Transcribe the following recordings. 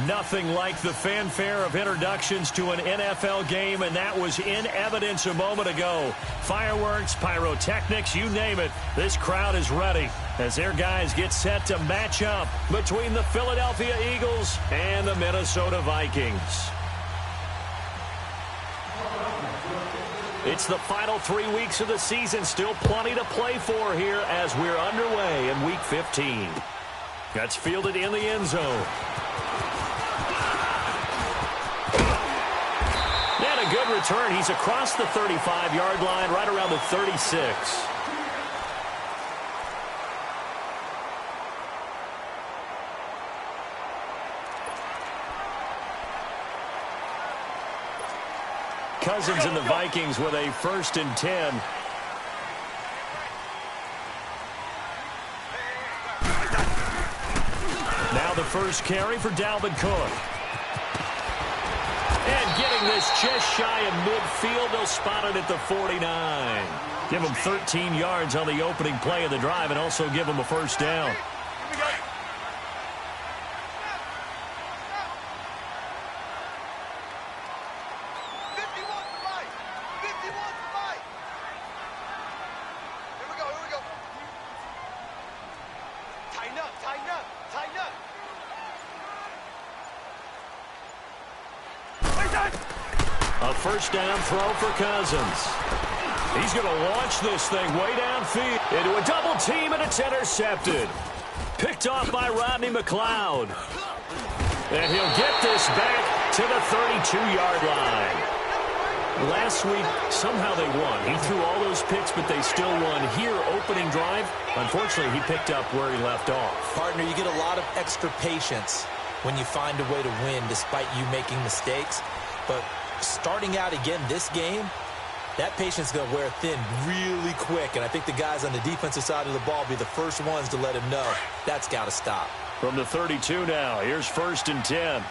Nothing like the fanfare of introductions to an NFL game, and that was in evidence a moment ago. Fireworks, pyrotechnics, you name it. This crowd is ready as their guys get set to match up between the Philadelphia Eagles and the Minnesota Vikings. It's the final 3 weeks of the season. Still plenty to play for here as we're underway in Week 15. That's fielded in the end zone. And a good return. He's across the 35-yard line, right around the 36. Cousins and the Vikings with a 1st and 10. Now the first carry for Dalvin Cook. And getting this just shy of midfield. They'll spot it at the 49. Give them 13 yards on the opening play of the drive and also give them a 1st down. A 1st down throw for Cousins. He's going to launch this thing way downfield into a double team, and it's intercepted. Picked off by Rodney McLeod. And he'll get this back to the 32-yard line. Last week, somehow they won. He threw all those picks, but they still won. Here, opening drive, unfortunately, he picked up where he left off. Partner, you get a lot of extra patience when you find a way to win despite you making mistakes. But starting out again this game, that patience is going to wear thin really quick. And I think the guys on the defensive side of the ball be the first ones to let him know that's got to stop. From the 32 now, here's 1st and 10.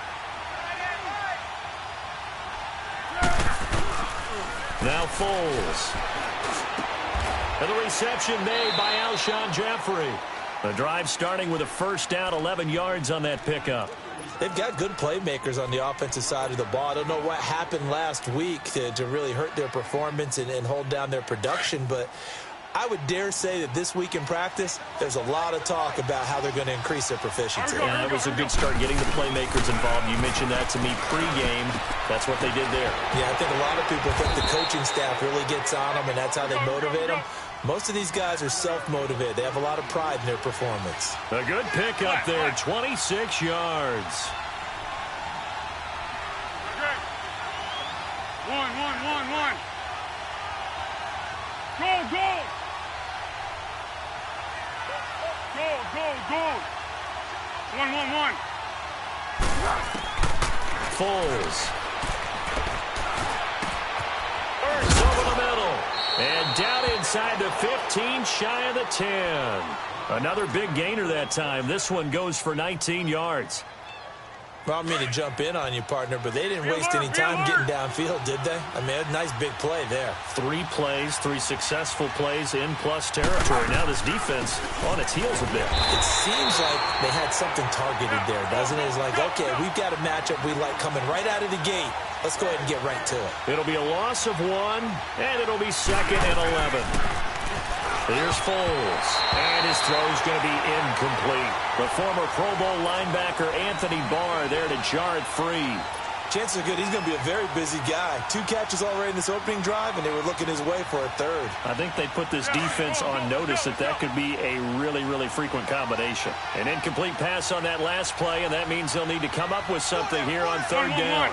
Now Foles. And the reception made by Alshon Jeffrey. The drive starting with a 1st down, 11 yards on that pickup. They've got good playmakers on the offensive side of the ball. I don't know what happened last week to really hurt their performance and hold down their production, but I would dare say that this week in practice, there's a lot of talk about how they're going to increase their proficiency. Yeah, that was a good start getting the playmakers involved. You mentioned that to me pregame. That's what they did there. Yeah, I think a lot of people think the coaching staff really gets on them, and that's how they motivate them. Most of these guys are self-motivated. They have a lot of pride in their performance. A good pick up there, 26 yards. One. Go. One. Foles. Burns over the middle. And down inside the 15, shy of the 10. Another big gainer that time. This one goes for 19 yards. Well, I don't mean to jump in on you, partner, but they didn't waste any time getting downfield, did they? I mean, a nice big play there. 3 plays, 3 successful plays in plus territory. Now this defense on its heels a bit. It seems like they had something targeted there, doesn't it? It's like, okay, we've got a matchup we like coming right out of the gate. Let's go ahead and get right to it. It'll be a loss of 1, and it'll be 2nd and 11. Here's Foles, and his throw's going to be incomplete. The former Pro Bowl linebacker Anthony Barr there to jar it free. Chances are good he's going to be a very busy guy. 2 catches already in this opening drive, and they were looking his way for a 3rd. I think they put this defense on notice that could be a really, really frequent combination. An incomplete pass on that last play, and that means they'll need to come up with something here on 3rd down.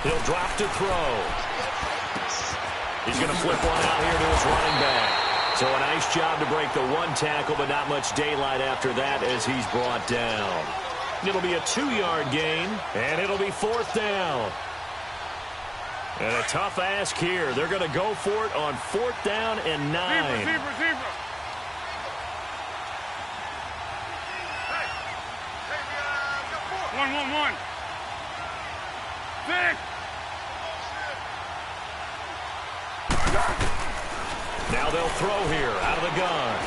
He'll drop to throw. He's going to flip one out here to his running back. So a nice job to break the 1 tackle, but not much daylight after that as he's brought down. It'll be a 2-yard gain, and it'll be 4th down. And a tough ask here. They're going to go for it on 4th down and 9. Zebra. 1. 6. Now they'll throw here out of the gun.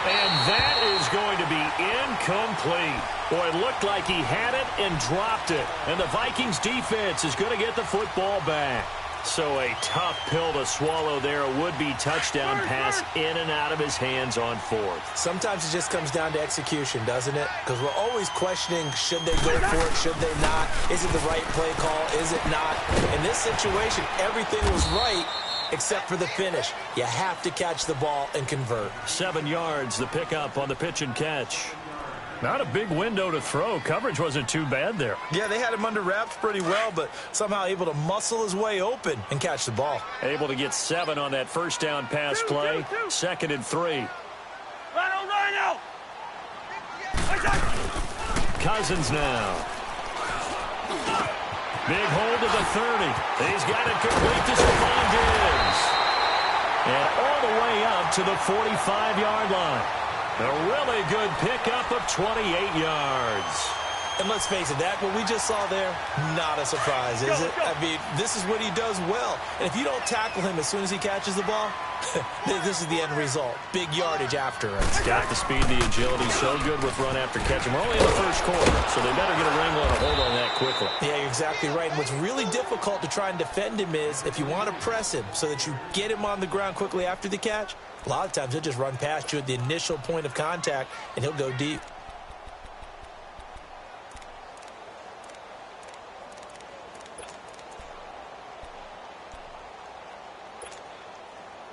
And that is going to be incomplete. Boy, it looked like he had it and dropped it. And the Vikings defense is going to get the football back. So a tough pill to swallow there. A would-be touchdown pass in and out of his hands on fourth. Sometimes it just comes down to execution, doesn't it? Because we're always questioning, should they go for it, should they not? Is it the right play call, is it not? In this situation, everything was right except for the finish. You have to catch the ball and convert. 7 yards, the pickup on the pitch and catch. Not a big window to throw. Coverage wasn't too bad there. Yeah, they had him under wraps pretty well, but somehow able to muscle his way open and catch the ball. Able to get 7 on that first down pass play. 2nd and 3. Rhino! Cousins now. Big hold to the 30. He's got it complete to Stephon Diggs. And all the way up to the 45-yard line. A really good pickup of 28 yards. And let's face it, that what we just saw there, not a surprise, is it? I mean, this is what he does well. And if you don't tackle him as soon as he catches the ball, this is the end result. Big yardage after it. Got the speed, the agility, so good with run after catch. And we're only in the first quarter, so they better get a wrangle and a hold on that quickly. Yeah, you're exactly right. And what's really difficult to try and defend him is if you want to press him so that you get him on the ground quickly after the catch, a lot of times he'll just run past you at the initial point of contact, and he'll go deep.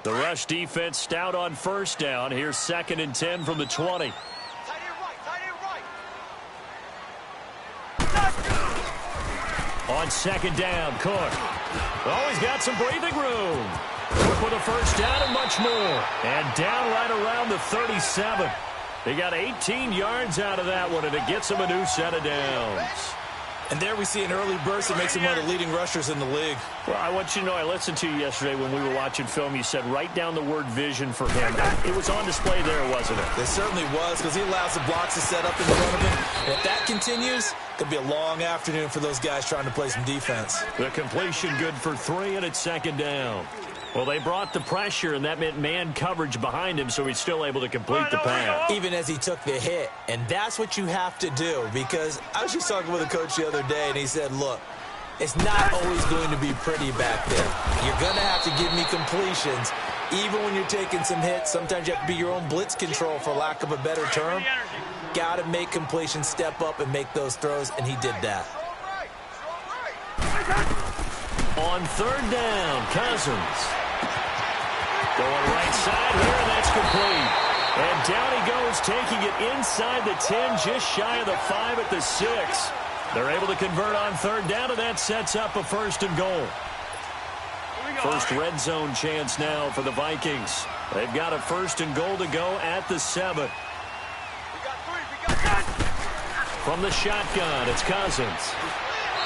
The rush defense stout on first down. Here's 2nd and 10 from the 20. On 2nd down, Cook. Always got some breathing room. Cook with a first down and much more. And down right around the 37. They got 18 yards out of that one, and it gets them a new set of downs. And there we see an early burst that makes him one of the leading rushers in the league. Well, I want you to know, I listened to you yesterday when we were watching film. You said write down the word vision for him. It was on display there, wasn't it? It certainly was, because he allows the blocks to set up in front of him. And if that continues, it could be a long afternoon for those guys trying to play some defense. The completion good for 3, and it's 2nd down. Well, they brought the pressure, and that meant man coverage behind him, so he's still able to complete the pass. Even as he took the hit. And that's what you have to do, because I was just talking with a coach the other day, and he said, look, it's not always going to be pretty back there. You're going to have to give me completions. Even when you're taking some hits, sometimes you have to be your own blitz control, for lack of a better term. Got to make completions, step up, and make those throws, and he did that. On 3rd down, Cousins. Going right side here, and that's complete. And down he goes, taking it inside the 10, just shy of the 5 at the 6. They're able to convert on 3rd down, and that sets up a 1st and goal. First red zone chance now for the Vikings. They've got a 1st and goal to go at the 7. From the shotgun, it's Cousins.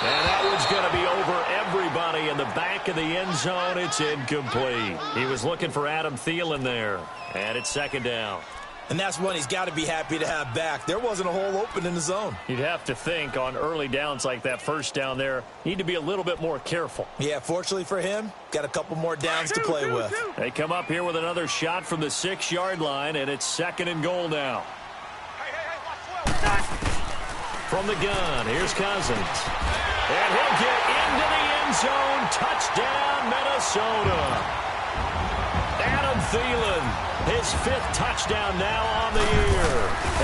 And that one's going to be over everybody in the back of the end zone. It's incomplete. He was looking for Adam Thielen there. And it's 2nd down. And that's one he's got to be happy to have back. There wasn't a hole open in the zone. You'd have to think on early downs like that first down there, need to be a little bit more careful. Yeah, fortunately for him, got a couple more downs to play with. They come up here with another shot from the 6-yard line, and it's 2nd and goal now. From the gun, here's Cousins. And he'll get into the end zone. Touchdown, Minnesota. Adam Thielen, his 5th touchdown now on the year.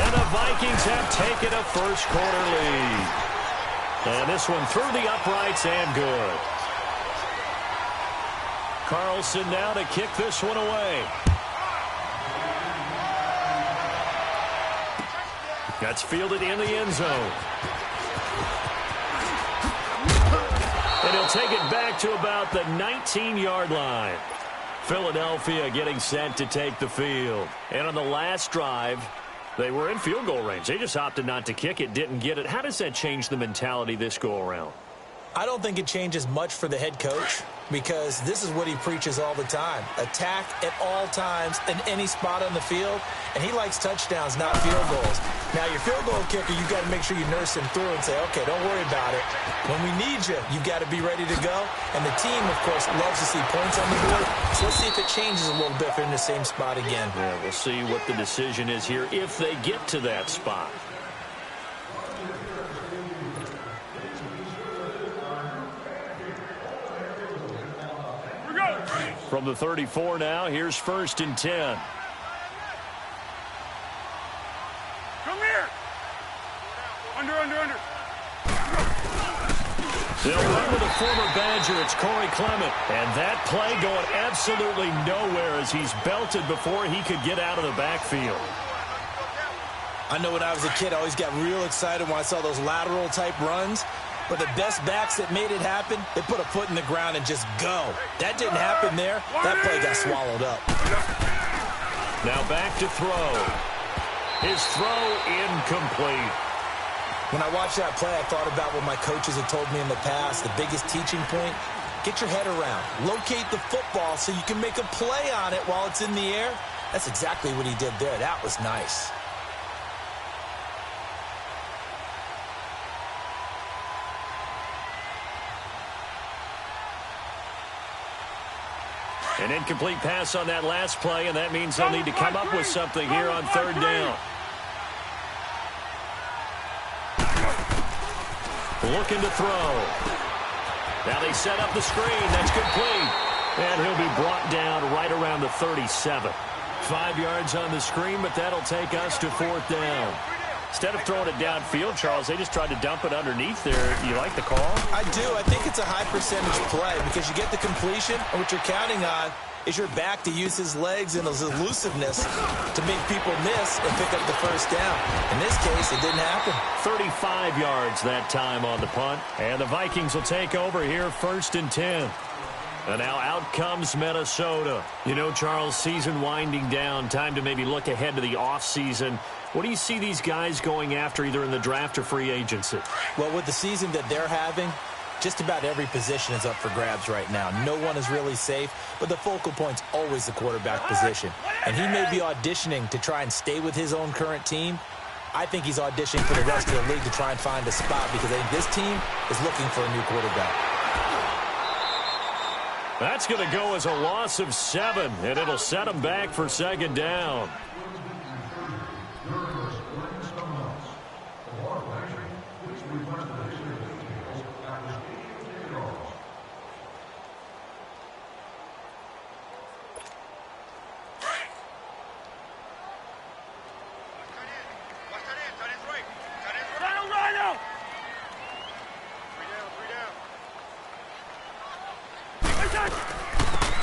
And the Vikings have taken a first-quarter lead. And this one through the uprights and good. Carlson now to kick this one away. That's fielded in the end zone. And he'll take it back to about the 19-yard line. Philadelphia getting set to take the field. And on the last drive, they were in field goal range. They just opted not to kick it, didn't get it. How does that change the mentality this go-around? I don't think it changes much for the head coach because this is what he preaches all the time. Attack at all times in any spot on the field, and he likes touchdowns, not field goals. Now, your field goal kicker, you've got to make sure you nurse him through and say, okay, don't worry about it. When we need you, you've got to be ready to go. And the team, of course, loves to see points on the board. So let's see if it changes a little bit if they're in the same spot again. Yeah, we'll see what the decision is here if they get to that spot. From the 34 now, here's 1st and 10. Come here. Under. They'll run with a former Badger. It's Corey Clement. And that play going absolutely nowhere as he's belted before he could get out of the backfield. I know when I was a kid, I always got real excited when I saw those lateral-type runs. But the best backs that made it happen, they put a foot in the ground and just go. That didn't happen there. That play got swallowed up. Now back to throw. His throw incomplete. When I watched that play, I thought about what my coaches had told me in the past. The biggest teaching point, get your head around. Locate the football so you can make a play on it while it's in the air. That's exactly what he did there. That was nice. An incomplete pass on that last play, and that means they'll need to come up with something here on 3rd down. Looking to throw. Now they set up the screen. That's complete. And he'll be brought down right around the 37. 5 yards on the screen, but that'll take us to 4th down. Instead of throwing it downfield, Charles, they just tried to dump it underneath there. You like the call? I do. I think it's a high percentage play because you get the completion, and what you're counting on is your back to use his legs and his elusiveness to make people miss and pick up the 1st down. In this case, it didn't happen. 35 yards that time on the punt. And the Vikings will take over here 1st and 10. And now out comes Minnesota. You know, Charles, season winding down. Time to maybe look ahead to the offseason. What do you see these guys going after either in the draft or free agency? Well, with the season that they're having, just about every position is up for grabs right now. No one is really safe, but the focal point's always the quarterback position. And he may be auditioning to try and stay with his own current team. I think he's auditioning for the rest of the league to try and find a spot because I think this team is looking for a new quarterback. That's going to go as a loss of 7, and it'll set them back for 2nd down.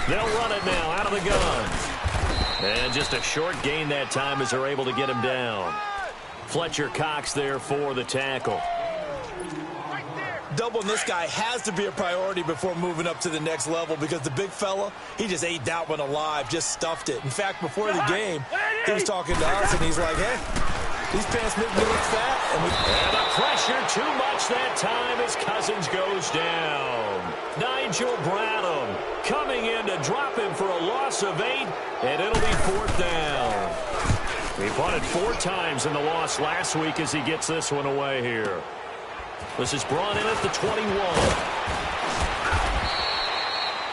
They'll run it now out of the gun. And just a short gain that time as they're able to get him down. Fletcher Cox there for the tackle. Doubling this guy has to be a priority before moving up to the next level because the big fella, he just ate that one alive, just stuffed it. In fact, before the game, he was talking to us, and he's like, hey, these pants make me look fat. And the pressure too much that time as Cousins goes down. Nigel Bradham coming in to drop him for a loss of 8, and it'll be 4th down. He punted 4 times in the loss last week as he gets this one away here. This is brought in at the 21.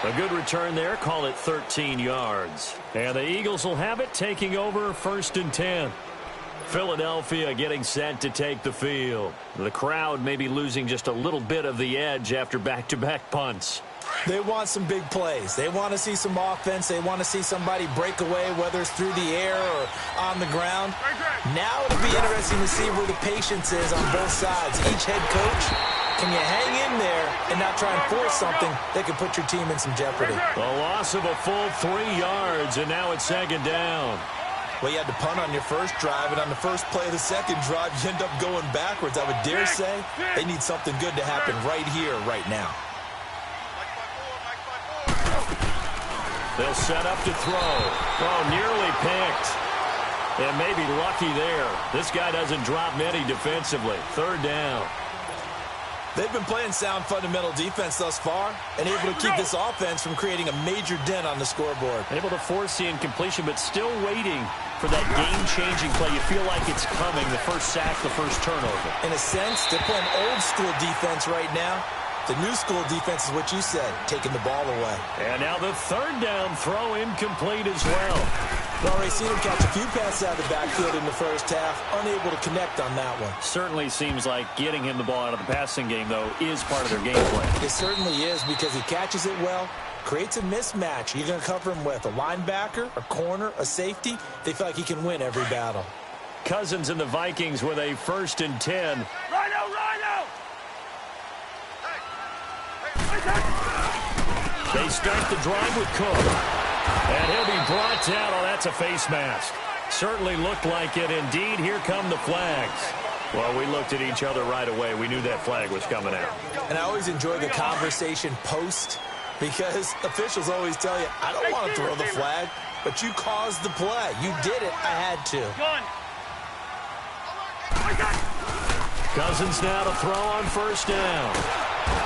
A good return there. Call it 13 yards. And the Eagles will have it, taking over 1st and 10. Philadelphia getting set to take the field. The crowd may be losing just a little bit of the edge after back-to-back punts. They want some big plays. They want to see some offense. They want to see somebody break away, whether it's through the air or on the ground. Now it'll be interesting to see where the patience is on both sides. Each head coach, can you hang in there and not try and force something that could put your team in some jeopardy? A loss of a full 3 yards, and now it's 2nd down. Well, you had to punt on your first drive, and on the first play of the second drive, you end up going backwards. I would dare say they need something good to happen right here, right now. They'll set up to throw. Oh, nearly picked. And maybe lucky there. This guy doesn't drop many defensively. 3rd down. They've been playing sound fundamental defense thus far and able to keep this offense from creating a major dent on the scoreboard. Able to force the incompletion, but still waiting for that game-changing play. You feel like it's coming, the first sack, the first turnover. In a sense, they're playing old-school defense right now. The new school defense is what you said, taking the ball away. And now the third down throw incomplete as well. We've already seen him catch a few passes out of the backfield in the first half, unable to connect on that one. Certainly seems like getting him the ball out of the passing game, though, is part of their game plan. It certainly is because he catches it well, creates a mismatch. You're going to cover him with a linebacker, a corner, a safety. They feel like he can win every battle. Cousins and the Vikings with a 1st and 10. Rhino! They start the drive with Cook. And he'll be brought down. Oh, that's a face mask. Certainly looked like it. Indeed, here come the flags. Well, we looked at each other right away. We knew that flag was coming out. And I always enjoy the conversation post because officials always tell you, I don't want to throw the flag, but you caused the play. You did it. I had to. Cousins now to throw on 1st down.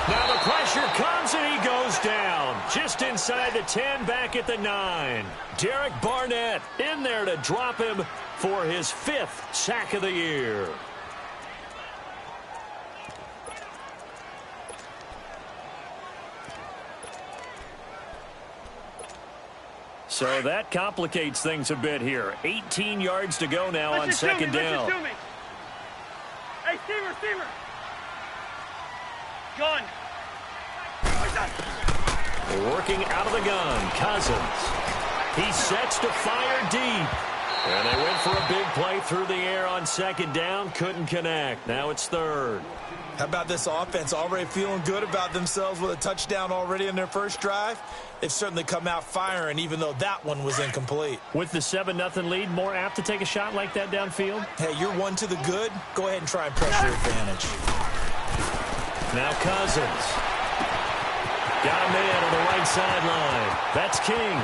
Now the pressure comes and he goes down. Just inside the 10, back at the 9. Derek Barnett in there to drop him for his 5th sack of the year. So that complicates things a bit here. 18 yards to go now on 2nd down. Hey, Steamer! Gun! Working out of the gun, Cousins. He sets to fire deep. And they went for a big play through the air on 2nd down. Couldn't connect. Now it's 3rd. How about this offense already feeling good about themselves with a touchdown already in their first drive? They've certainly come out firing, even though that one was incomplete. With the 7-0 lead, more apt to take a shot like that downfield? Hey, you're one to the good. Go ahead and try and press your advantage. Now Cousins. Got a man on the right sideline. That's King.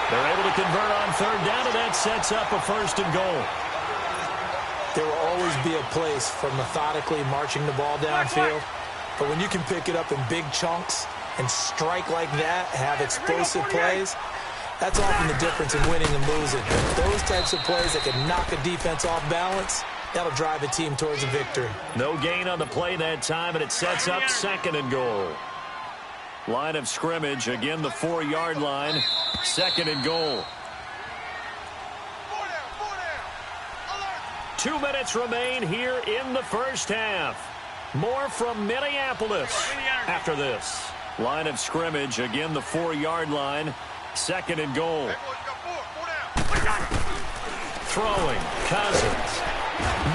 They're able to convert on 3rd down, and that sets up a 1st and goal. There will always be a place for methodically marching the ball downfield. But when you can pick it up in big chunks and strike like that, have explosive plays, that's often the difference in winning and losing. Those types of plays that can knock a defense off balance, that'll drive a team towards a victory. No gain on the play that time, and it sets up 2nd and goal. Line of scrimmage, again the 4-yard line, 2nd and goal. 2 minutes remain here in the first half. More from Minneapolis after this. Line of scrimmage, again the 4-yard line, 2nd and goal. Throwing, Cousins.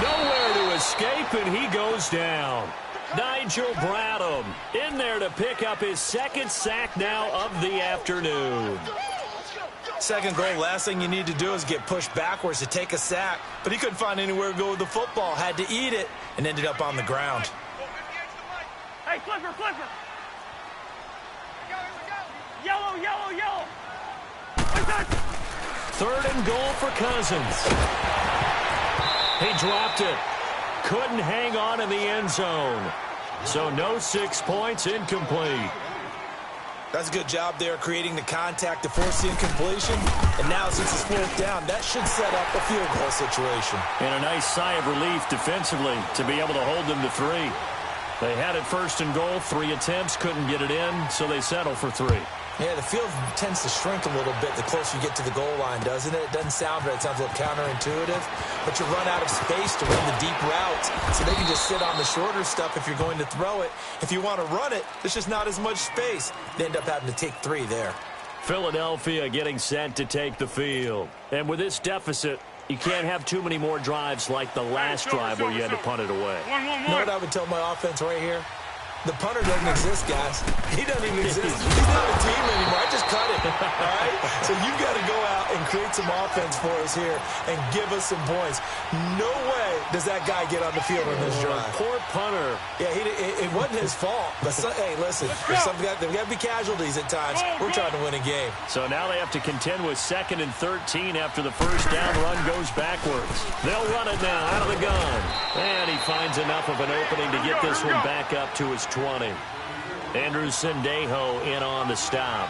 Nowhere to escape, and he goes down. Nigel Bradham in there to pick up his 2nd sack now of the afternoon. 2nd goal, last thing you need to do is get pushed backwards to take a sack. But he couldn't find anywhere to go with the football, had to eat it, and ended up on the ground. Hey, flipper! Yellow! 3rd and goal for Cousins. He dropped it. Couldn't hang on in the end zone. So no 6 points, incomplete. That's a good job there creating the contact to force the incompletion. And now since it's 4th down, that should set up a field goal situation. And a nice sigh of relief defensively to be able to hold them to 3. They had it 1st and goal, 3 attempts, couldn't get it in, so they settle for 3. Yeah, the field tends to shrink a little bit the closer you get to the goal line, doesn't it? It doesn't sound right. It sounds a little counterintuitive. But you run out of space to run the deep routes, so they can just sit on the shorter stuff if you're going to throw it. If you want to run it, there's just not as much space. They end up having to take 3 there. Philadelphia getting set to take the field. And with this deficit, you can't have too many more drives like the last drive where you had to punt it away. One. You know what I would tell my offense right here? The punter doesn't exist, guys. He doesn't even exist. He's not a team anymore. I just cut it, all right? So you've got to go out and create some offense for us here and give us some points. No way does that guy get on the field on this drive. Poor punter. Yeah, it wasn't his fault. But, hey, listen, there's got to be casualties at times. We're trying to win a game. So now they have to contend with 2nd and 13 after the first down run goes backwards. They'll run it now out of the gun. And he finds enough of an opening to get this one back up to his 20. Andrew Sendejo in on the stop.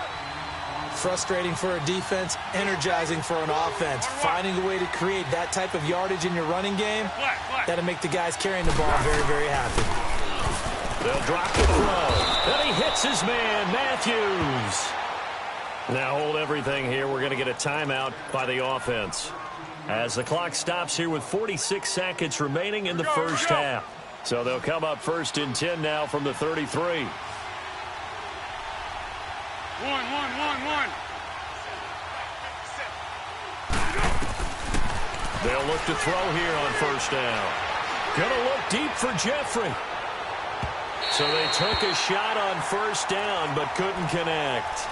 Frustrating for a defense, energizing for an offense. Finding a way to create that type of yardage in your running game, that'll make the guys carrying the ball very, very happy. They'll drop the throw. Then he hits his man, Matthews. Now hold everything here. We're going to get a timeout by the offense, as the clock stops here with 46 seconds remaining in the first half. So they'll come up 1st and 10 now from the 33. One. They'll look to throw here on 1st down. Gonna look deep for Jeffrey. So they took a shot on 1st down, but couldn't connect.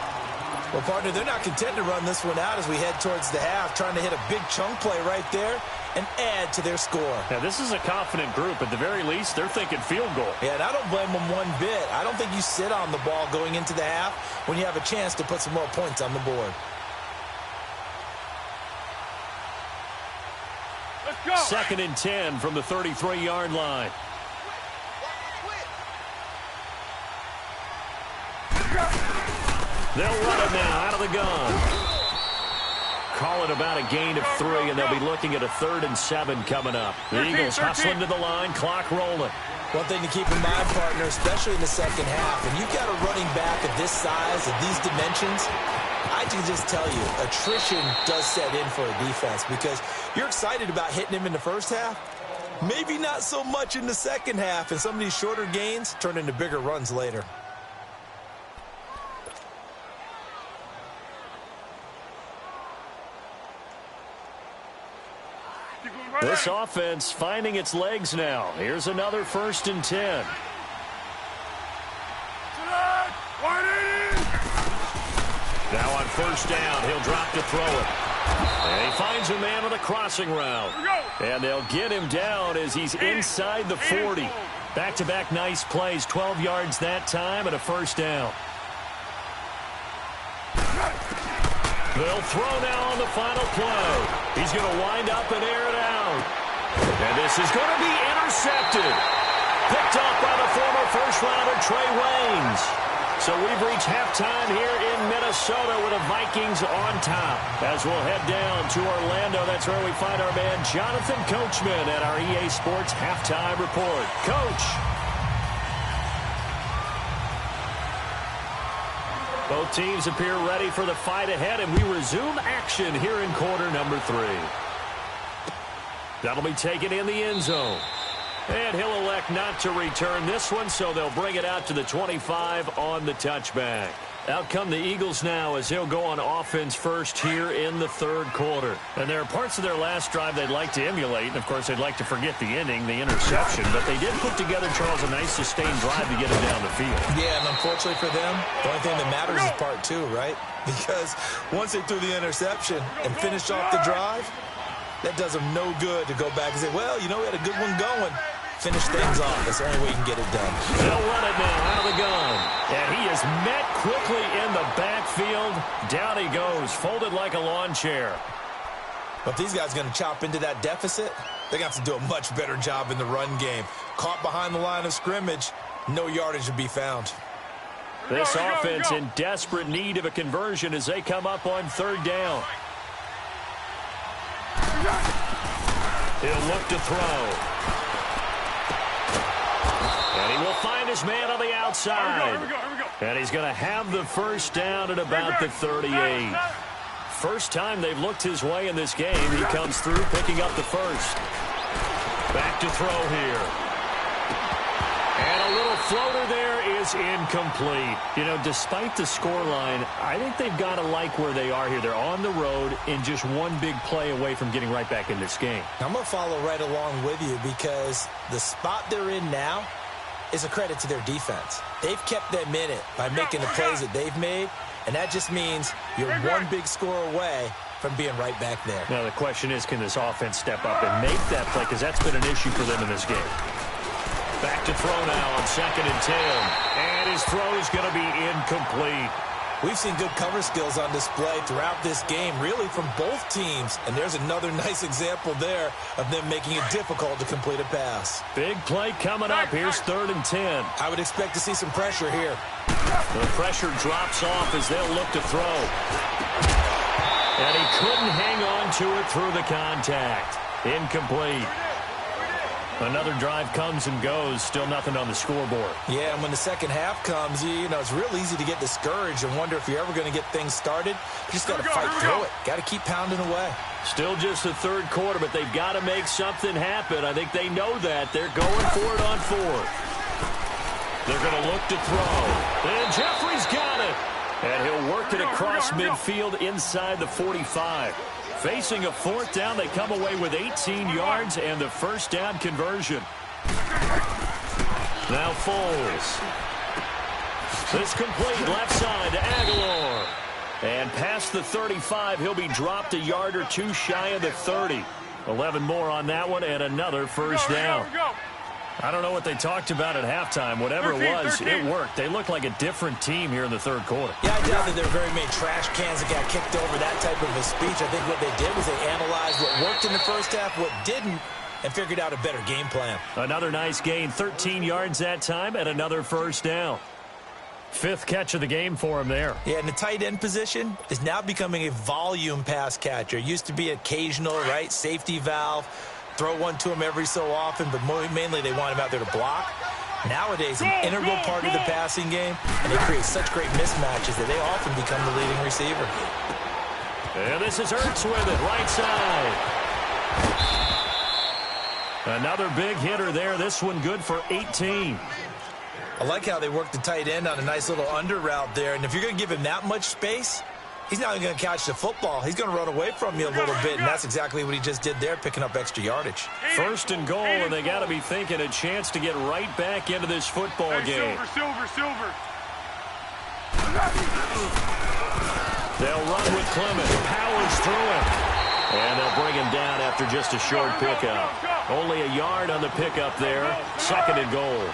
Well, partner, they're not content to run this one out as we head towards the half, trying to hit a big chunk play right there and add to their score. Now, this is a confident group. At the very least, they're thinking field goal. Yeah, and I don't blame them one bit. I don't think you sit on the ball going into the half when you have a chance to put some more points on the board. Let's go. 2nd and 10 from the 33-yard line. They'll run it now out of the gun. Call it about a gain of 3, and they'll be looking at a 3rd and 7 coming up. The Eagles hustling to the line, clock rolling. One thing to keep in mind, partner, especially in the second half, when you've got a running back of this size, of these dimensions, I can just tell you, attrition does set in for a defense because you're excited about hitting him in the first half. Maybe not so much in the second half, and some of these shorter gains turn into bigger runs later. This offense finding its legs now. Here's another 1st and 10. Now on 1st down, he'll drop to throw it. And he finds a man on the crossing route. And they'll get him down as he's inside the 40. Back-to-back nice plays, 12 yards that time and a 1st down. They'll throw now on the final play. He's going to wind up and air it out. And this is going to be intercepted. Picked up by the former first-rounder Trey Waynes. So we've reached halftime here in Minnesota with the Vikings on top. As we'll head down to Orlando, that's where we find our man Jonathan Coachman at our EA Sports Halftime Report. Coach. Both teams appear ready for the fight ahead, and we resume action here in quarter number 3. That'll be taken in the end zone. And he'll elect not to return this one, so they'll bring it out to the 25 on the touchback. Out come the Eagles now as they'll go on offense first here in the 3rd quarter. And there are parts of their last drive they'd like to emulate. And, of course, they'd like to forget the ending, the interception. But they did put together, Charles, a nice sustained drive to get him down the field. Yeah, and unfortunately for them, the only thing that matters is part 2, right? Because once they threw the interception and finished off the drive, that does them no good to go back and say, well, you know, we had a good one going. Finish things off. That's the only way you can get it done. They'll run it now out of the gun. And he is met quickly in the backfield. Down he goes, folded like a lawn chair. But if these guys are going to chop into that deficit, they're going to have to do a much better job in the run game. Caught behind the line of scrimmage, no yardage to be found. This offense in desperate need of a conversion as they come up on 3rd down. He'll look to throw. And he will find his man on the outside. Here we go. And he's going to have the 1st down at about the 38. First time they've looked his way in this game. He comes through picking up the 1st. Back to throw here. And a little floater there is incomplete. You know, despite the scoreline, I think they've got to like where they are here. They're on the road and just one big play away from getting right back in this game. I'm going to follow right along with you because the spot they're in now, is a credit to their defense. They've kept them in it by making the plays that they've made, and that just means you're one big score away from being right back there. Now the question is, can this offense step up and make that play, because that's been an issue for them in this game. Back to throw now on 2nd and 10. And his throw is going to be incomplete. We've seen good cover skills on display throughout this game, really from both teams. And there's another nice example there of them making it difficult to complete a pass. Big play coming up. Here's 3rd and 10. I would expect to see some pressure here. The pressure drops off as they'll look to throw. And he couldn't hang on to it through the contact. Incomplete. Another drive comes and goes. Still nothing on the scoreboard. Yeah, and when the second half comes, you know, it's real easy to get discouraged and wonder if you're ever going to get things started. You just got to fight through it. Got to keep pounding away. Still just the 3rd quarter, but they've got to make something happen. I think they know that. They're going for it on 4th. They're going to look to throw. And Jeffrey's got it. And he'll work it across midfield inside the 45. Facing a 4th down, they come away with 18 yards and the 1st down conversion. Now Foles. This complete left side to Aguilar. And past the 35, he'll be dropped a yard or 2 shy of the 30. 11 more on that one and another 1st down. I don't know what they talked about at halftime. Whatever it was, it worked. They look like a different team here in the 3rd quarter. Yeah, I doubt that there were very many trash cans that got kicked over, that type of a speech. I think what they did was they analyzed what worked in the 1st half, what didn't, and figured out a better game plan. Another nice gain, 13 yards that time, and another 1st down. 5th catch of the game for him there. Yeah, and the tight end position is now becoming a volume pass catcher. It used to be occasional, right, safety valve. Throw one to him every so often, but mainly they want him out there to block. Nowadays, an integral part of the passing game, and they create such great mismatches that they often become the leading receiver. And this is Ertz with it, right side. Another big hitter there. This one good for 18. I like how they work the tight end on a nice little under route there, and if you're going to give him that much space, he's not even going to catch the football. He's going to run away from you a little bit, and that's exactly what he just did there, picking up extra yardage. 1st and goal, and they got to be thinking a chance to get right back into this football game. Silver. They'll run with Clement. Powers through him. And they'll bring him down after just a short pickup. Only a yard on the pickup there. 2nd and goal.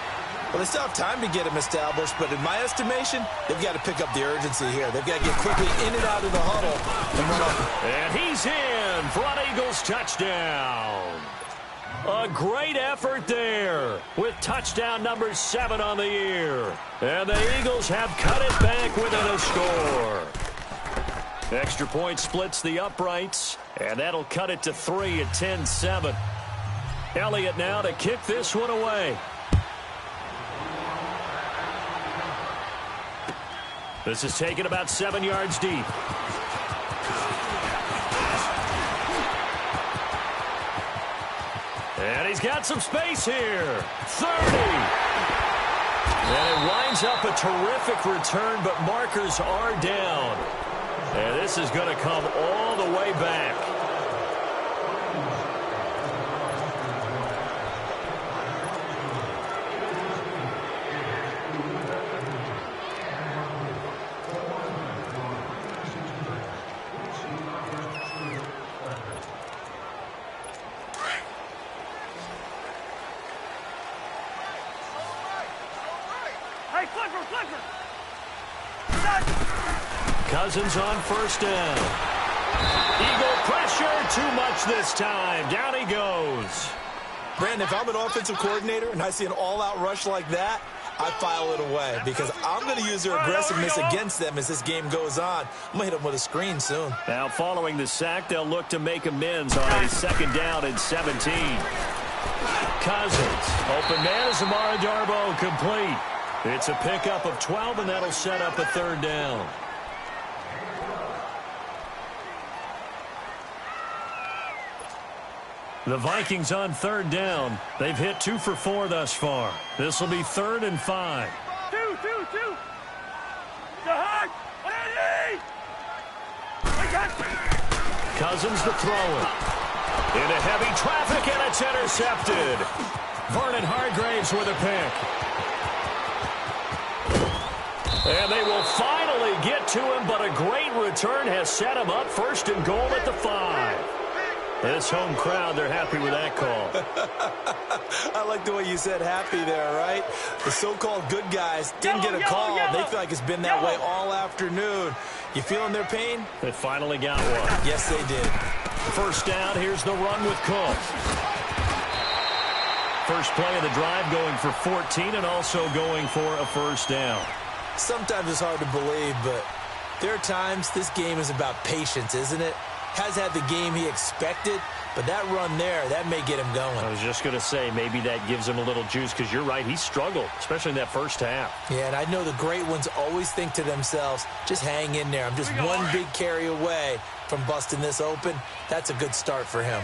Well, they still have time to get him established, but in my estimation, they've got to pick up the urgency here. They've got to get quickly in and out of the huddle and run up. And he's in for an Eagles touchdown. A great effort there with touchdown number 7 on the year. And the Eagles have cut it back within a score. Extra point splits the uprights, and that'll cut it to 3 at 10-7. Elliott now to kick this one away. This is taken about 7 yards deep. And he's got some space here. 30. And it winds up a terrific return, but markers are down. And this is going to come all the way back. Cousins on 1st down. Eagle pressure, too much this time. Down he goes. Brandon, if I'm an offensive coordinator and I see an all-out rush like that, I file it away because I'm going to use their aggressiveness against them as this game goes on. I'm going to hit them with a screen soon. Now following the sack, they'll look to make amends on a 2nd down and 17. Cousins, open man is Amara Darboh, complete. It's a pickup of 12, and that'll set up a 3rd down. The Vikings on 3rd down. They've hit 2 for 4 thus far. This will be 3rd and 5. Two. Cousins the thrower. Into heavy traffic, and it's intercepted. Vernon Hargreaves with a pick. And they will finally get to him, but a great return has set him up first and goal at the 5. This home crowd, they're happy with that call. I like the way you said happy there, right? The so-called good guys didn't get a call. They feel like it's been that way all afternoon. You feeling their pain? They finally got one. Yes, they did. First down, here's the run with Cook. First play of the drive going for 14 and also going for a first down. Sometimes it's hard to believe, but there are times this game is about patience, isn't it? Has had the game he expected, but that run there, that may get him going. I was just going to say, maybe that gives him a little juice, because you're right, he struggled, especially in that first half. Yeah, and I know the great ones always think to themselves, just hang in there. I'm just one big carry away from busting this open. That's a good start for him.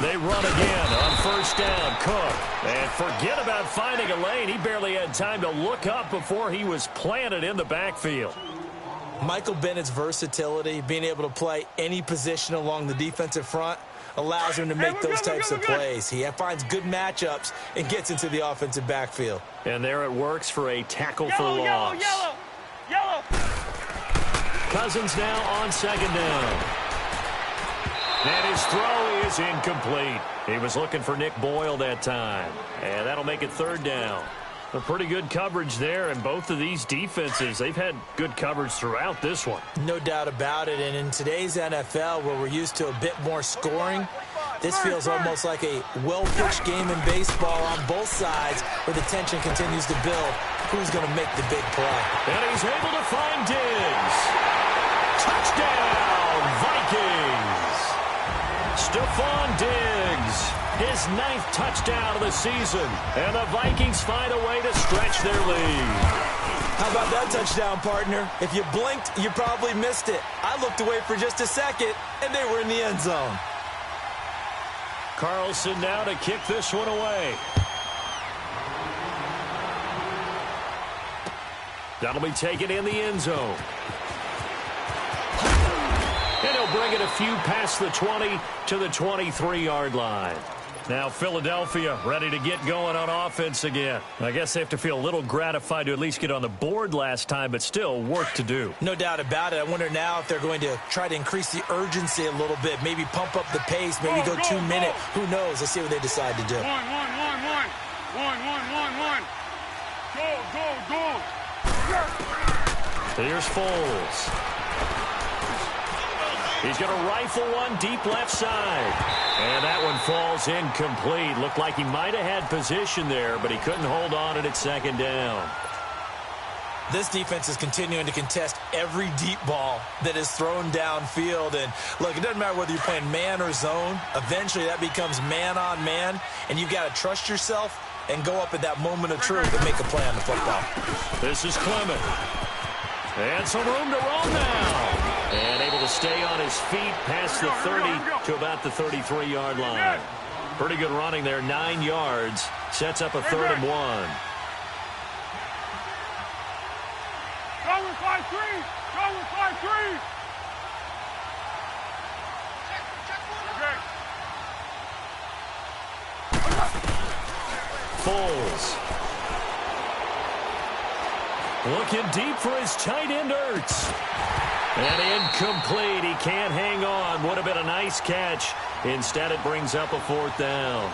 They run again on first down. Cook. And forget about finding a lane. He barely had time to look up before he was planted in the backfield. Michael Bennett's versatility, being able to play any position along the defensive front, allows him to make those types of plays. He finds good matchups and gets into the offensive backfield. And there it works for a tackle for loss. Yellow. Cousins now on second down. And his throw is incomplete. He was looking for Nick Boyle that time. And that'll make it third down. A pretty good coverage there, and both of these defenses, they've had good coverage throughout this one. No doubt about it, and in today's NFL, where we're used to a bit more scoring, this feels almost like a well-pitched game in baseball on both sides, where the tension continues to build. Who's going to make the big play? And he's able to find Diggs. Touchdown, Vikings! Stephon Diggs, his 9th touchdown of the season, and the Vikings find a way to stretch their lead. How about that touchdown, partner? If you blinked, you probably missed it. I looked away for just a second, and they were in the end zone. Carlson now to kick this one away. That'll be taken in the end zone. And he'll bring it a few past the 20 to the 23-yard line. Now Philadelphia ready to get going on offense again. I guess they have to feel a little gratified to at least get on the board last time, but still work to do. No doubt about it. I wonder now if they're going to try to increase the urgency a little bit, maybe pump up the pace, maybe go 2 minute. Who knows? Let's see what they decide to do. One. Go. Here's Foles. He's going to rifle one deep left side. And that one falls incomplete. Looked like he might have had position there, but he couldn't hold on at second down. This defense is continuing to contest every deep ball that is thrown downfield. And, look, it doesn't matter whether you're playing man or zone. Eventually that becomes man on man, and you've got to trust yourself and go up at that moment of truth and make a play on the football. This is Clement. And some room to roll now. And able to stay on his feet past the 30 to about the 33-yard line. Pretty good running there, 9 yards. Sets up a 3rd and 1. Go with 5-3. Foles. Looking deep for his tight end, Ertz. And incomplete. He can't hang on. Would have been a nice catch. Instead, it brings up a 4th down.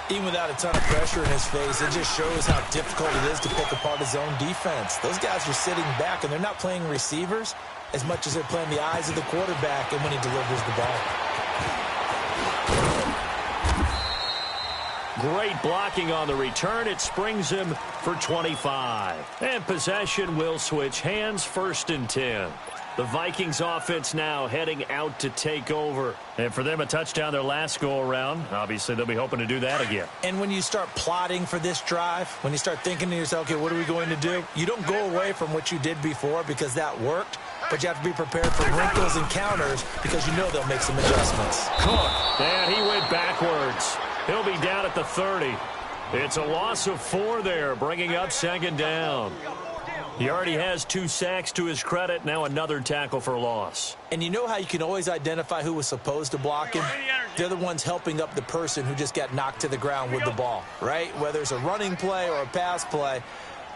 Even without a ton of pressure in his face, it just shows how difficult it is to pick apart his own defense. Those guys are sitting back, and they're not playing receivers as much as they're playing the eyes of the quarterback and when he delivers the ball. Great blocking on the return. It springs him for 25. And possession will switch hands, 1st and 10. The Vikings offense now heading out to take over. And for them, a touchdown their last go-around. Obviously, they'll be hoping to do that again. And when you start plotting for this drive, when you start thinking to yourself, okay, what are we going to do? You don't go away from what you did before because that worked, but you have to be prepared for wrinkles and counters because you know they'll make some adjustments. Cook, and he went backwards. He'll be down at the 30. It's a loss of 4 there, bringing up 2nd down. He already has 2 sacks to his credit. Now another tackle for loss. And you know how you can always identify who was supposed to block him? They're the ones helping up the person who just got knocked to the ground with the ball, right? Whether it's a running play or a pass play,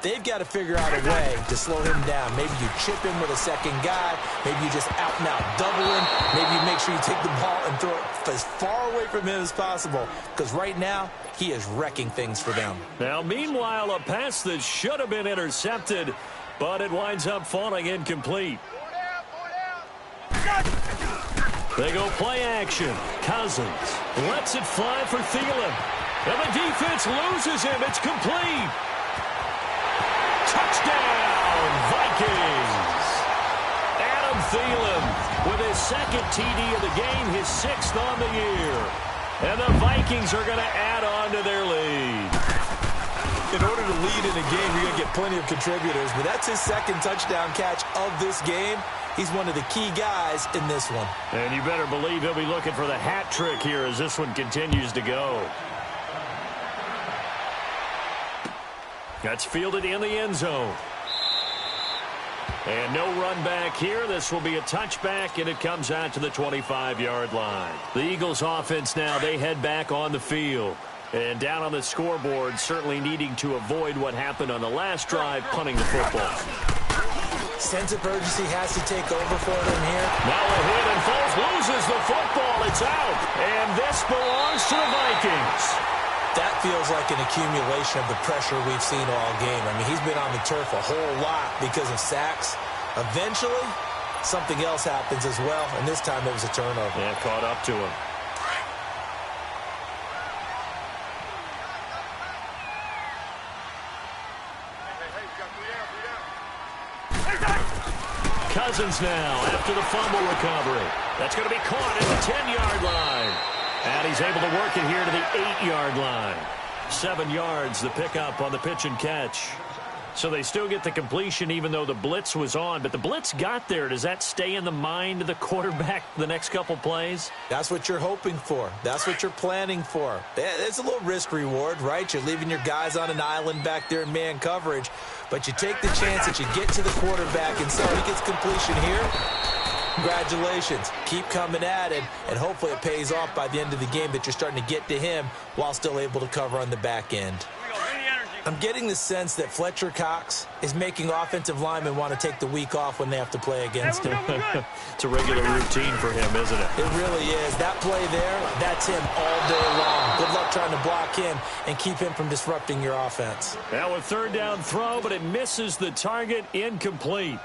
they've got to figure out a way to slow him down. Maybe you chip him with a second guy. Maybe you just out-and-out double him. Maybe you make sure you take the ball and throw it as far away from him as possible, because right now he is wrecking things for them. Now, meanwhile, a pass that should have been intercepted, but it winds up falling incomplete. They go play action. Cousins lets it fly for Thielen. And the defense loses him. It's complete. Touchdown, Vikings. Adam Thielen with his second TD of the game, his 6th on the year. And the Vikings are going to add on to their lead. In order to lead in a game, you're going to get plenty of contributors, but that's his second touchdown catch of this game. He's one of the key guys in this one. And you better believe he'll be looking for the hat trick here as this one continues to go. That's fielded in the end zone. And no run back here. This will be a touchback, and it comes out to the 25-yard line. The Eagles offense now, they head back on the field. And down on the scoreboard, certainly needing to avoid what happened on the last drive, punting the football. Sense of urgency has to take over for them here. Now a hit, and Foles loses the football. It's out. And this belongs to the Vikings. That feels like an accumulation of the pressure we've seen all game. I mean, he's been on the turf a whole lot because of sacks. Eventually, something else happens as well, and this time it was a turnover. Yeah, caught up to him. Cousins now after the fumble recovery. That's going to be caught at the 10-yard line. And he's able to work it here to the 8-yard line. 7 yards, the pickup on the pitch and catch. So they still get the completion even though the blitz was on. But the blitz got there. Does that stay in the mind of the quarterback the next couple plays? That's what you're hoping for. That's what you're planning for. It's a little risk reward, right? You're leaving your guys on an island back there in man coverage. But you take the chance that you get to the quarterback and so he gets completion here. Congratulations. Keep coming at it, and hopefully it pays off by the end of the game that you're starting to get to him while still able to cover on the back end. I'm getting the sense that Fletcher Cox is making offensive linemen want to take the week off when they have to play against him. It's a regular routine for him, isn't it? It really is. That play there, that's him all day long. Good luck trying to block him and keep him from disrupting your offense. Now a third down throw, but it misses the target, incomplete.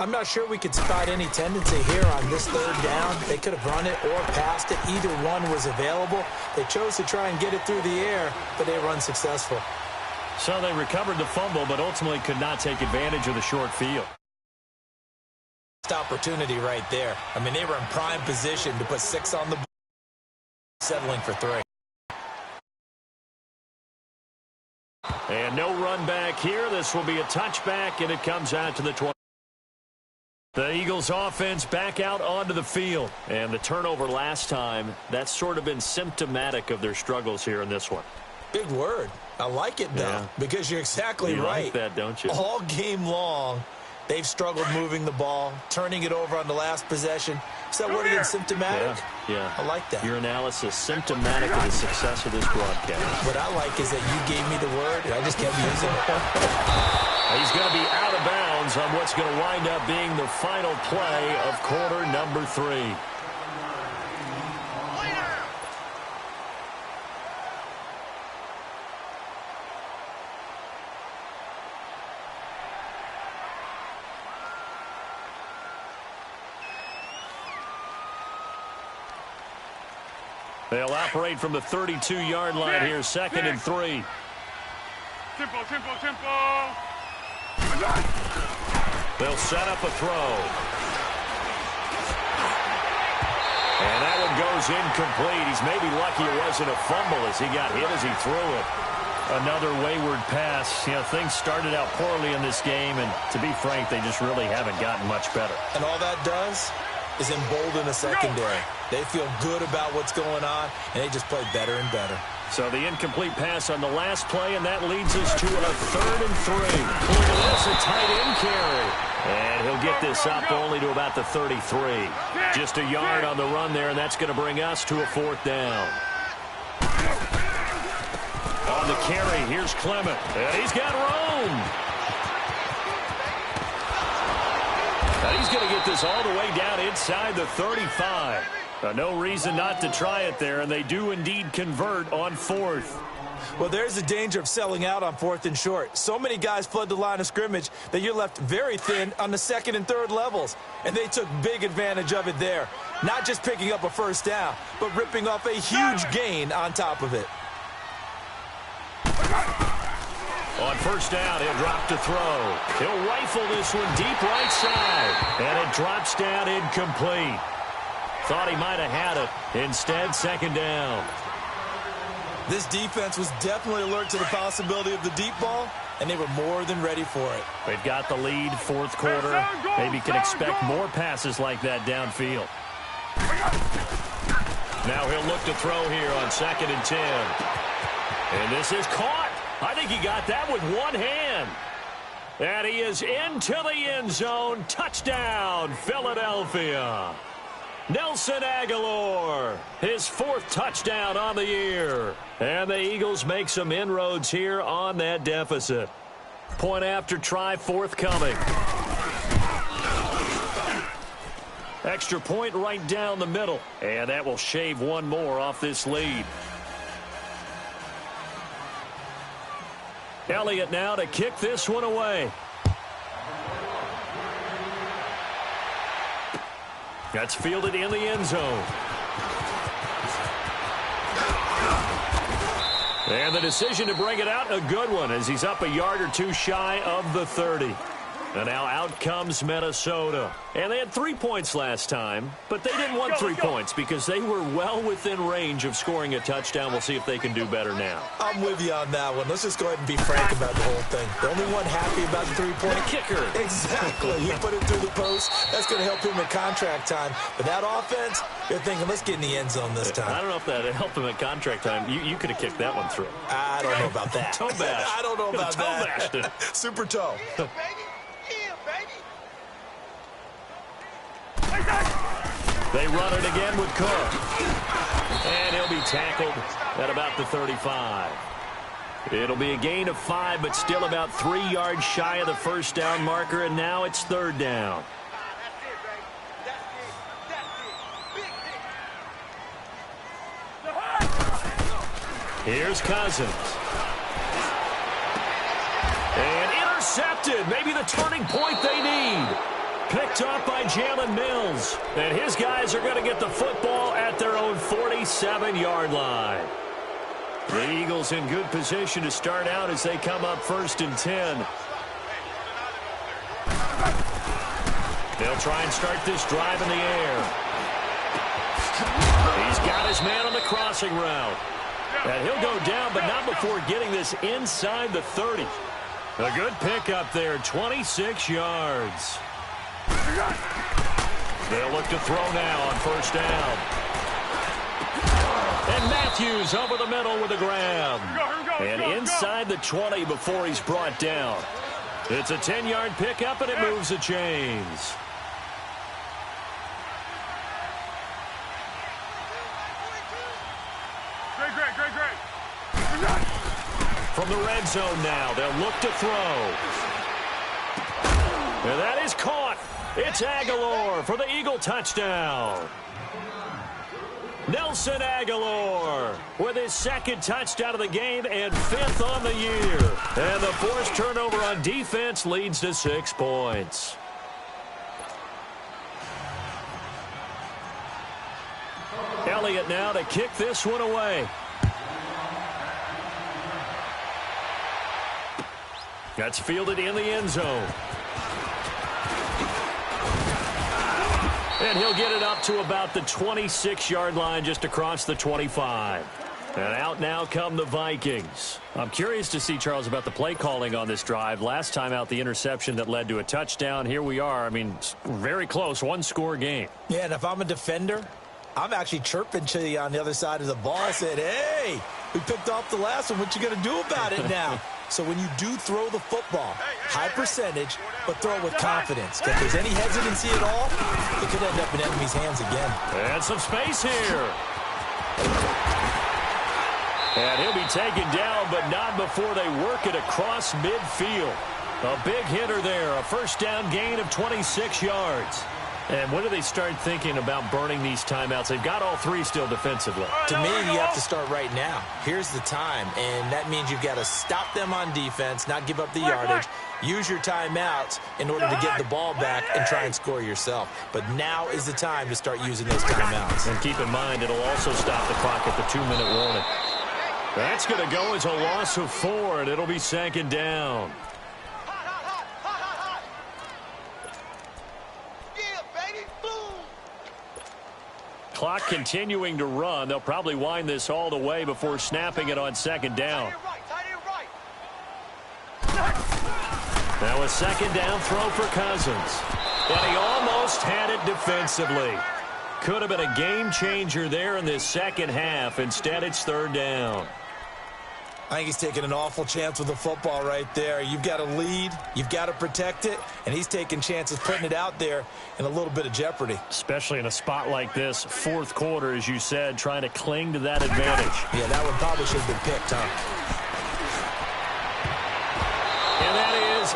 I'm not sure we could spot any tendency here on this third down. They could have run it or passed it. Either one was available. They chose to try and get it through the air, but they were unsuccessful. So they recovered the fumble, but ultimately could not take advantage of the short field. Opportunity right there. I mean, they were in prime position to put 6 on the board, settling for 3. And no run back here. This will be a touchback, and it comes out to the 20. The Eagles offense back out onto the field. And the turnover last time, that's sort of been symptomatic of their struggles here in this one. Big word. I like it, though, because you're exactly right. You like that, don't you? All game long, they've struggled moving the ball, turning it over on the last possession. Is that word again, symptomatic? Yeah. I like that. Your analysis, symptomatic of the success of this broadcast. What I like is that you gave me the word, and I just kept using it. He's going to be out of bounds on what's going to wind up being the final play of quarter number 3. They'll operate from the 32-yard line here, 2nd and 3. Tempo. They'll set up a throw. And that one goes incomplete. He's maybe lucky it wasn't a fumble as he got hit as he threw it. Another wayward pass. You know, things started out poorly in this game, and to be frank, they just really haven't gotten much better. And all that does is embolden the secondary. They feel good about what's going on, and they just play better and better. So the incomplete pass on the last play, and that leads us to a 3rd and 3. Look at this, a tight end carry. And he'll get this up only to about the 33. Just a yard on the run there, and that's going to bring us to a 4th down. On the carry, here's Clement. And he's got room. And he's going to get this all the way down inside the 35. No reason not to try it there, and they do indeed convert on 4th. Well, there's the danger of selling out on 4th and short. So many guys flood the line of scrimmage that you're left very thin on the 2nd and 3rd levels. And they took big advantage of it there. Not just picking up a 1st down, but ripping off a huge gain on top of it. On 1st down, he'll drop to throw. He'll rifle this one deep right side. And it drops down incomplete. Thought he might have had it. Instead, 2nd down. This defense was definitely alert to the possibility of the deep ball, and they were more than ready for it. They've got the lead, 4th quarter. Maybe can expect more passes like that downfield. Now he'll look to throw here on 2nd and 10. And this is caught. I think he got that with one hand. And he is into the end zone. Touchdown, Philadelphia. Nelson Aguilar, his 4th touchdown on the year. And the Eagles make some inroads here on that deficit. Point after try forthcoming. Extra point right down the middle. And that will shave one more off this lead. Elliott now to kick this one away. That's fielded in the end zone. And the decision to bring it out, a good one, as he's up a yard or two shy of the 30. And now out comes Minnesota. And they had 3 points last time, but they didn't want 3 points because they were well within range of scoring a touchdown. We'll see if they can do better now. I'm with you on that one. Let's just go ahead and be frank about the whole thing. The only one happy about the 3-point kicker. Exactly. He put it through the post. That's going to help him at contract time. But that offense, they're thinking, let's get in the end zone this time. I don't know if that helped him at contract time. You could have kicked that one through. I don't know about that. Toe bash. I don't know about that. Toe bashed. Super toe. They run it again with Cook. And he'll be tackled at about the 35. It'll be a gain of 5, but still about 3 yards shy of the 1st down marker, and now it's 3rd down. Here's Cousins. And intercepted. Maybe the turning point they need. Picked up by Jalen Mills. And his guys are going to get the football at their own 47-yard line. The Eagles in good position to start out as they come up 1st and 10. They'll try and start this drive in the air. He's got his man on the crossing route. And he'll go down, but not before getting this inside the 30. A good pickup there, 26 yards. They'll look to throw now on 1st down. And Matthews over the middle with a grab. And inside the 20 before he's brought down. It's a 10-yard pickup, and it moves the chains. Great. From the red zone now, they'll look to throw. And that is caught. It's Aguilar for the Eagle touchdown. Nelson Aguilar with his 2nd touchdown of the game and 5th on the year. And the forced turnover on defense leads to 6 points. Elliott now to kick this one away. That's fielded in the end zone. And he'll get it up to about the 26-yard line just across the 25. And out now come the Vikings. I'm curious to see, Charles, about the play calling on this drive. Last time out, the interception that led to a touchdown. Here we are. I mean, very close, one-score game. Yeah, and if I'm a defender, I'm actually chirping to you on the other side of the ball, saying, hey, We picked off the last one. What you going to do about it now? So when you do throw the football, high percentage, but throw it with confidence. If there's any hesitancy at all, it could end up in enemy's hands again. And some space here. And he'll be taken down, but not before they work it across midfield. A big hitter there, a first down gain of 26 yards. And when do they start thinking about burning these timeouts? They've got all three still defensively. To me, you have to start right now. Here's the time, and that means you've got to stop them on defense, not give up the yardage, use your timeouts in order to get the ball back and try and score yourself. But now is the time to start using those timeouts. And keep in mind, it'll also stop the clock at the 2-minute warning. That's going to go as a loss of 4, and it'll be second down. Clock continuing to run. They'll probably wind this all the way before snapping it on second down. Now a second down throw for Cousins. And he almost had it defensively. Could have been a game changer there in this second half. Instead, it's third down. I think he's taking an awful chance with the football right there. You've got to lead, you've got to protect it, and he's taking chances putting it out there in a little bit of jeopardy. Especially in a spot like this, fourth quarter, as you said, trying to cling to that advantage. Yeah, that one probably should have been picked, huh? And that is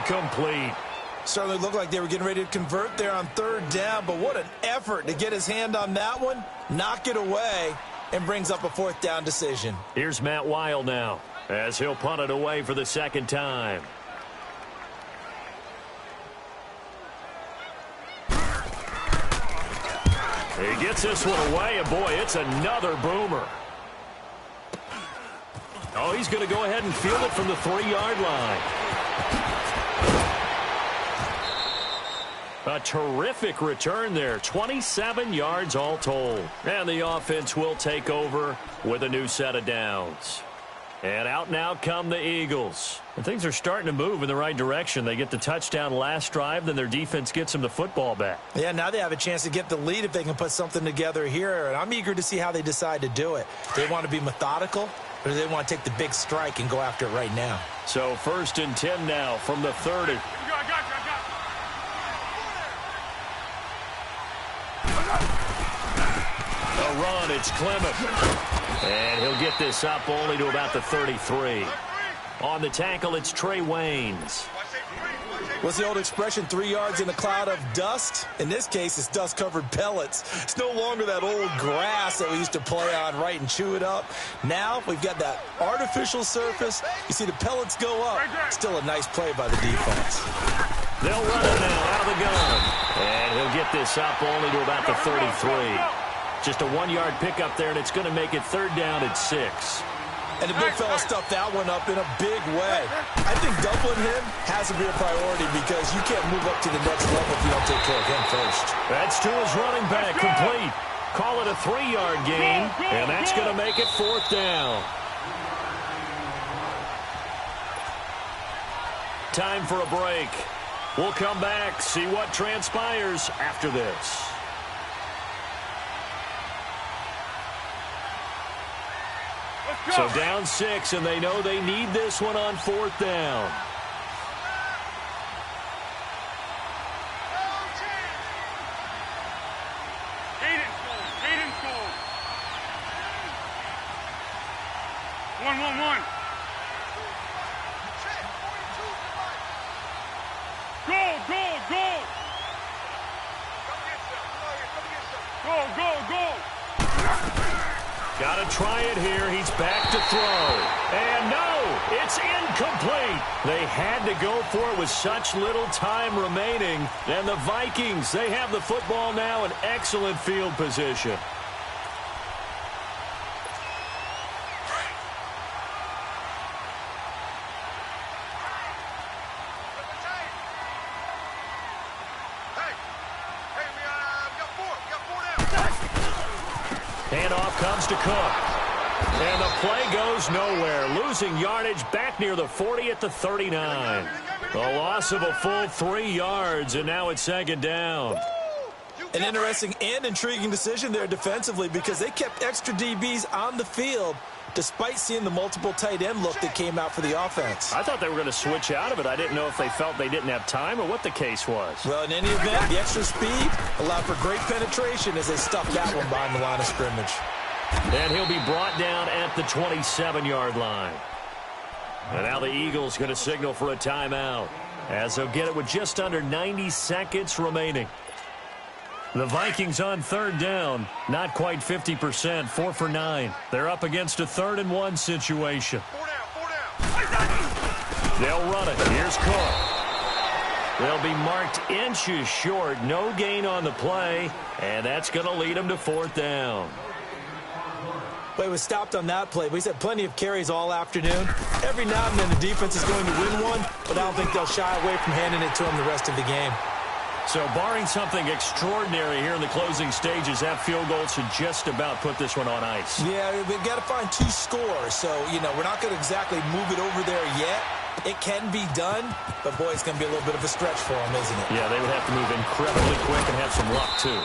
incomplete. Certainly looked like they were getting ready to convert there on third down, but what an effort to get his hand on that one, knock it away, and brings up a fourth down decision. Here's Matt Weil now as he'll punt it away for the second time. He gets this one away, and boy, it's another boomer. Oh, he's going to go ahead and field it from the 3-yard line. A terrific return there. 27 yards all told. And the offense will take over with a new set of downs. And out now come the Eagles. And things are starting to move in the right direction. They get the touchdown last drive, then their defense gets them the football back. Yeah, now they have a chance to get the lead if they can put something together here. And I'm eager to see how they decide to do it. They want to be methodical, or do they want to take the big strike and go after it right now? So 1st and 10 now from the 30. A run, it's Clement. And he'll get this up only to about the 33. On the tackle, it's Trey Waynes. What's the old expression, 3 yards in a cloud of dust? In this case, it's dust-covered pellets. It's no longer that old grass that we used to play on, right, and chew it up. Now we've got that artificial surface. You see the pellets go up. Still a nice play by the defense. They'll run it now out of the gun. And he'll get this up only to about the 33. Just a 1-yard pickup there, and it's going to make it third down at 6. And the big fella stuffed that one up in a big way. I think doubling him has to be a priority because you can't move up to the next level if you don't take care of him first. That's to his running back, complete. Call it a 3-yard gain, and that's going to make it fourth down. Time for a break. We'll come back, see what transpires after this. So down 6, and they know they need this one on fourth down. Hayden scored. 1-1-1. Go. Got to try it here. He's back to throw. And no, it's incomplete. They had to go for it with such little time remaining. And the Vikings, they have the football now in excellent field position. Handoff comes to Cook. And the play goes nowhere. Losing yardage back near the 40 at the 39. A loss of a full 3 yards, and now it's second down. An interesting and intriguing decision there defensively because they kept extra DBs on the field despite seeing the multiple tight end look that came out for the offense. I thought they were going to switch out of it. I didn't know if they felt they didn't have time or what the case was. Well, in any event, the extra speed allowed for great penetration as they stuffed that one behind the line of scrimmage. And he'll be brought down at the 27-yard line. And now the Eagles going to signal for a timeout, as they'll get it with just under 90 seconds remaining. The Vikings on third down, not quite 50%, 4 for 9. They're up against a 3rd-and-1 situation. 4 down. They'll run it. Here's Cook. They'll be marked inches short. No gain on the play, and that's going to lead them to 4th down. Well, he was stopped on that play, but he's had plenty of carries all afternoon. Every now and then the defense is going to win one, but I don't think they'll shy away from handing it to him the rest of the game. So barring something extraordinary here in the closing stages, that field goal should just about put this one on ice. Yeah, we've got to find 2 scores. So, we're not going to exactly move it over there yet. It can be done, but, boy, it's going to be a little bit of a stretch for them, isn't it? Yeah, they would have to move incredibly quick and have some luck, too.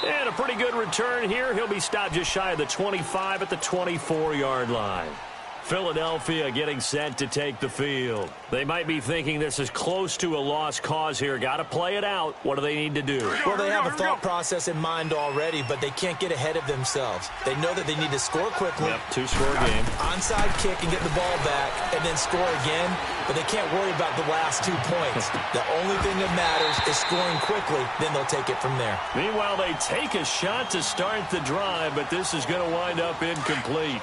And a pretty good return here. He'll be stopped just shy of the 25 at the 24-yard line. Philadelphia getting set to take the field. They might be thinking this is close to a lost cause here. Got to play it out. What do they need to do? Well, they have a thought process in mind already, but they can't get ahead of themselves. They know that they need to score quickly. Yep, 2-score game. Onside kick and get the ball back and then score again, but they can't worry about the last 2 points. The only thing that matters is scoring quickly, then they'll take it from there. Meanwhile, they take a shot to start the drive, but this is going to wind up incomplete.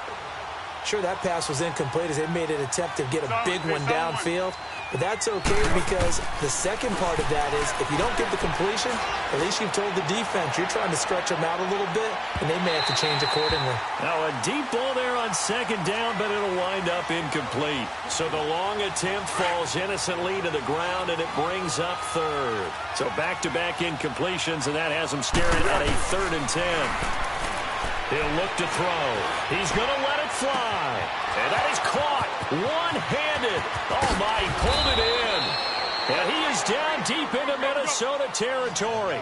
Sure, that pass was incomplete as they made an attempt to get a big one downfield. But that's okay because the second part of that is if you don't get the completion, at least you've told the defense you're trying to stretch them out a little bit, and they may have to change accordingly. Now a deep ball there on 2nd down, but it'll wind up incomplete. So the long attempt falls innocently to the ground, and it brings up 3rd. So back-to-back incompletions, and that has them staring at a 3rd and 10. He'll look to throw. He's going to let it fly. And that is caught one-handed. Oh, my, he pulled it in. And he is down deep into Minnesota territory.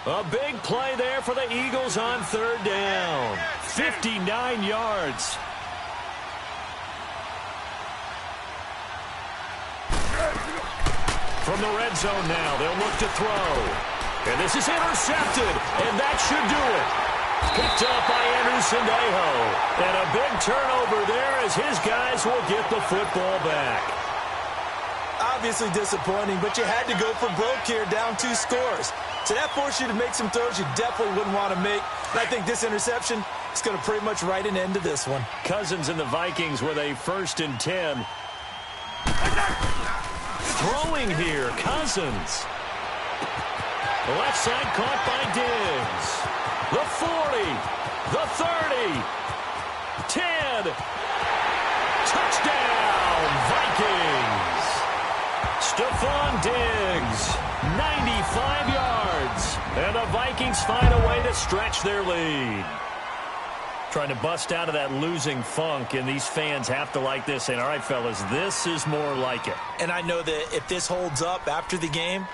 A big play there for the Eagles on 3rd down. 59 yards. From the red zone now, they'll look to throw. And this is intercepted, and that should do it. Picked up by Anderson-Dejo. And a big turnover there as his guys will get the football back. Obviously disappointing, but you had to go for broke here, down 2 scores. So that forced you to make some throws you definitely wouldn't want to make. And I think this interception is going to pretty much write an end to this one. Cousins and the Vikings with a 1st and 10. Throwing here, Cousins. The left side caught by Diggs. The 40, the 30, 10, touchdown, Vikings. Stephon Diggs, 95 yards, and the Vikings find a way to stretch their lead. Trying to bust out of that losing funk, and these fans have to like this, saying, all right, fellas, this is more like it. And I know that if this holds up after the game,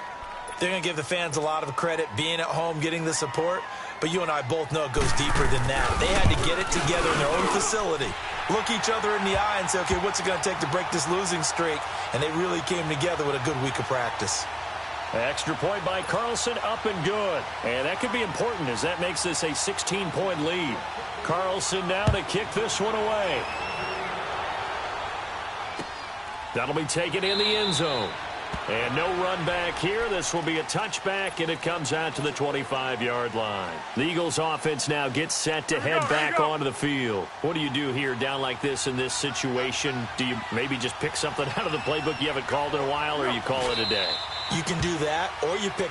they're going to give the fans a lot of credit, being at home, getting the support. But you and I both know it goes deeper than that. They had to get it together in their own facility, look each other in the eye and say, okay, what's it going to take to break this losing streak? And they really came together with a good week of practice. Extra point by Carlson, up and good. And that could be important as that makes this a 16-point lead. Carlson now to kick this one away. That'll be taken in the end zone. And no run back here. This will be a touchback, and it comes out to the 25-yard line. The Eagles offense now gets set to head back onto the field. What do you do here down like this in this situation? Do you maybe just pick something out of the playbook you haven't called in a while, or you call it a day? You can do that, or you pick